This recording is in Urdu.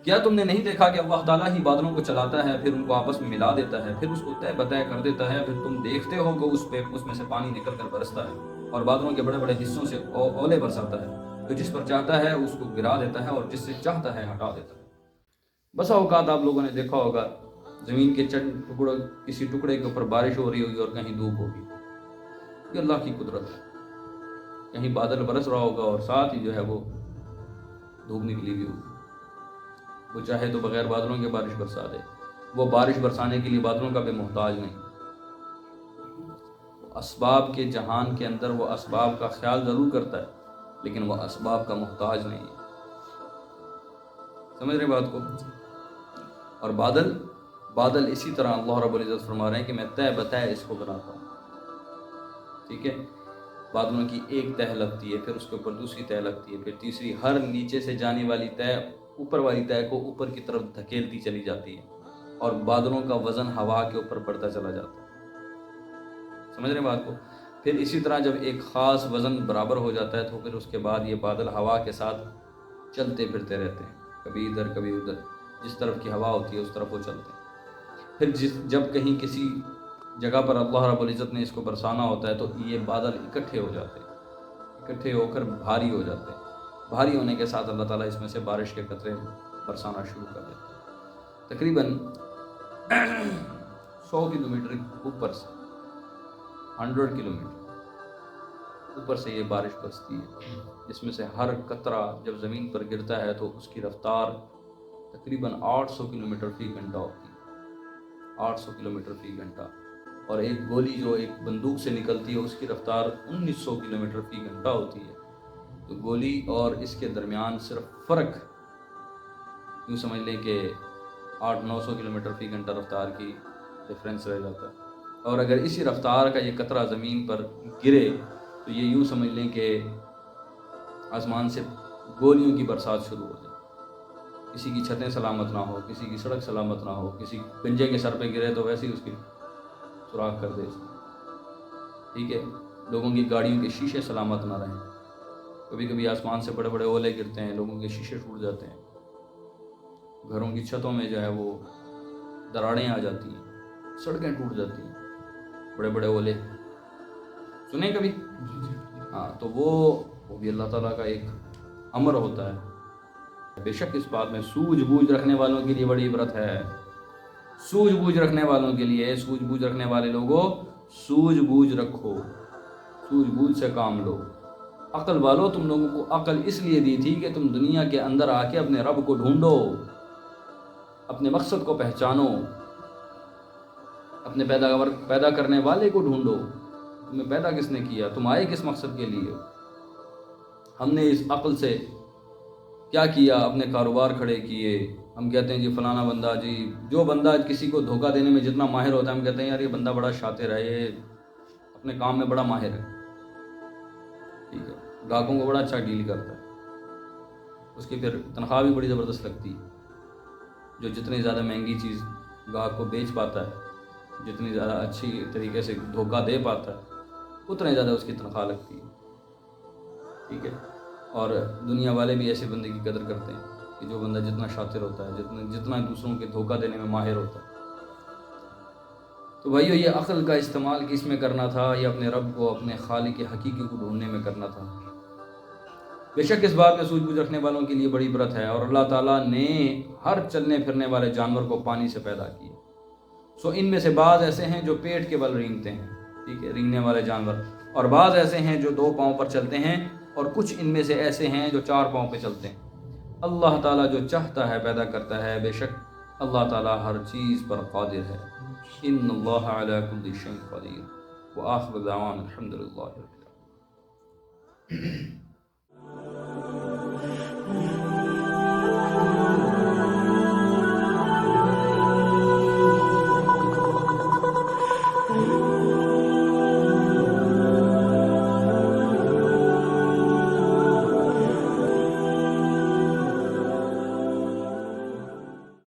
کیا تم نے نہیں دیکھا کہ اللہ تعالیٰ ہی بادلوں کو چلاتا ہے، پھر ان کو آپس میں ملا دیتا ہے، پھر اس کو طے بطے کر دیتا ہے، پھر تم دیکھتے ہو کہ اس میں سے پانی نکل کر برستا ہے اور بادلوں کے بڑے بڑے حصوں سے اولے برساتا ہے، تو جس پر چاہتا ہے اس کو گرا دیتا ہے اور جس سے چاہتا ہے ہٹا دیتا ہے۔ بسا اوقات آپ لوگوں نے دیکھا ہوگا زمین کے کسی ٹکڑے کے اوپر بارش ہو رہی ہوگی اور کہیں دھوپ ہوگی، یہ اللہ کی قدرت ہے۔ کہیں بادل برس رہا ہوگا اور ساتھ ہی جو ہے وہ دھوپ نکلی ہوئی ہوگی۔ وہ چاہے تو بغیر بادلوں کے بارش برسا دے، وہ بارش برسانے کے لیے بادلوں کا بھی محتاج نہیں۔ اسباب کے جہان کے اندر وہ اسباب کا خیال ضرور کرتا ہے، لیکن وہ اسباب کا محتاج نہیں ہے۔ سمجھ رہے بات کو؟ اور بادل اسی طرح اللہ رب العزت فرما رہے ہیں کہ میں طے بطے اس کو بناتا ہوں، ٹھیک ہے؟ بادلوں کی ایک تہ لگتی ہے، پھر اس کے اوپر دوسری تہ لگتی ہے، پھر تیسری، ہر نیچے سے جانے والی تہ اوپر والی تہ کو اوپر کی طرف دھکیلتی چلی جاتی ہے اور بادلوں کا وزن ہوا کے اوپر بڑھتا چلا جاتا ہے۔ سمجھ رہے ہیں بات کو؟ پھر اسی طرح جب ایک خاص وزن برابر ہو جاتا ہے تو پھر اس کے بعد یہ بادل ہوا کے ساتھ چلتے پھرتے رہتے ہیں، کبھی ادھر کبھی ادھر، جس طرف کی ہوا ہوتی ہے اس طرف وہ چلتے ہیں۔ پھر جب کہیں کسی جگہ پر اللہ رب العزت نے اس کو برسانا ہوتا ہے تو یہ بادل اکٹھے ہو جاتے ہیں، اکٹھے ہو کر بھاری ہو جاتے ہیں۔ بھاری ہونے کے ساتھ اللہ تعالیٰ اس میں سے بارش کے قطرے برسانا شروع کر دیتا ہے۔ تقریباً 100 کلومیٹر اوپر سے، 100 کلومیٹر اوپر سے یہ بارش برستی ہے، جس میں سے ہر قطرہ جب زمین پر گرتا ہے تو اس کی رفتار تقریباً 800 کلومیٹر فی گھنٹہ ہوتی ہے، 800 کلومیٹر فی گھنٹہ۔ اور ایک گولی جو ایک بندوق سے نکلتی ہے اس کی رفتار 1900 کلومیٹر فی گھنٹہ ہوتی ہے۔ تو گولی اور اس کے درمیان صرف فرق یوں سمجھ لیں کہ 800-900 کلومیٹر فی گھنٹہ رفتار کی ڈفرینس رہ جاتا ہے۔ اور اگر اسی رفتار کا یہ قطرہ زمین پر گرے تو یہ یوں سمجھ لیں کہ آسمان سے گولیوں کی برسات شروع ہو جائے، کسی کی چھتیں سلامت نہ ہو، کسی کی سڑک سلامت نہ ہو، کسی گنجے کے سر پہ گرے تو ویسے ہی اس کی سوراخ کر دے، ٹھیک ہے؟ لوگوں کی گاڑیوں کے شیشے سلامت نہ رہیں، کبھی کبھی آسمان سے بڑے بڑے اولے گرتے ہیں، لوگوں کے شیشے ٹوٹ جاتے ہیں، گھروں کی چھتوں میں جو ہے وہ دراڑیں آ جاتی ہیں، سڑکیں ٹوٹ جاتی ہیں، بڑے بڑے اولے سنیں کبھی؟ ہاں، تو وہ بھی اللہ تعالیٰ کا ایک امر ہوتا ہے۔ بے شک اس بات میں سوجھ بوجھ رکھنے والوں کے لیے بڑی عبرت ہے، سوجھ بوجھ رکھنے والوں کے لیے۔ سوجھ بوجھ رکھنے والے لوگوں، سوجھ بوجھ رکھو، سوجھ بوجھ سے کام لو۔ عقل والو، تم لوگوں کو عقل اس لیے دی تھی کہ تم دنیا کے اندر آ کے اپنے رب کو ڈھونڈو، اپنے مقصد کو پہچانو، اپنے پیدا کرنے والے کو ڈھونڈو۔ تمہیں پیدا کس نے کیا؟ تم آئے کس مقصد کے لیے؟ ہم نے اس عقل سے کیا کیا؟ اپنے کاروبار کھڑے کیے۔ ہم کہتے ہیں جی فلانا بندہ، جی جو بندہ کسی کو دھوکہ دینے میں جتنا ماہر ہوتا ہے ہم کہتے ہیں یار یہ بندہ بڑا شاطر ہے، یہ اپنے کام میں بڑا ماہر ہے، ٹھیک ہے؟ گاہکوں کو بڑا اچھا ڈیل کرتا ہے، اس کی پھر تنخواہ بھی بڑی زبردست لگتی ہے۔ جو جتنی زیادہ مہنگی چیز گاہک کو بیچ پاتا ہے، جتنی زیادہ اچھی طریقے سے دھوکہ دے پاتا ہے، اتنے زیادہ اس کی تنخواہ لگتی ہے، ٹھیک ہے؟ اور دنیا والے بھی ایسے بندے کی قدر کرتے ہیں کہ جو بندہ جتنا شاطر ہوتا ہے، جتنا دوسروں کے دھوکہ دینے میں ماہر ہوتا ہے۔ تو بھائیو، یہ عقل کا استعمال کس میں کرنا تھا؟ یہ اپنے رب کو، اپنے خالق حقیقی کو ڈھونڈنے میں کرنا تھا۔ بے شک اس بات میں سوجھ بوجھ رکھنے والوں کے لیے بڑی عبرت ہے۔ اور اللہ تعالیٰ نے ہر چلنے پھرنے والے جانور کو پانی سے پیدا کیا، سو ان میں سے بعض ایسے ہیں جو پیٹ کے بل رینگتے ہیں، ٹھیک ہے، رینگنے والے جانور، اور بعض ایسے ہیں جو 2 پاؤں پر چلتے ہیں، اور کچھ ان میں سے ایسے ہیں جو 4 پاؤں پہ چلتے ہیں۔ اللہ تعالیٰ جو چاہتا ہے پیدا کرتا ہے، بے شک اللہ تعالیٰ ہر چیز پر قادر ہے۔ ان اللہ علی کل شیء قدیر۔ وآخر دعوانا الحمد للہ رب العالمین۔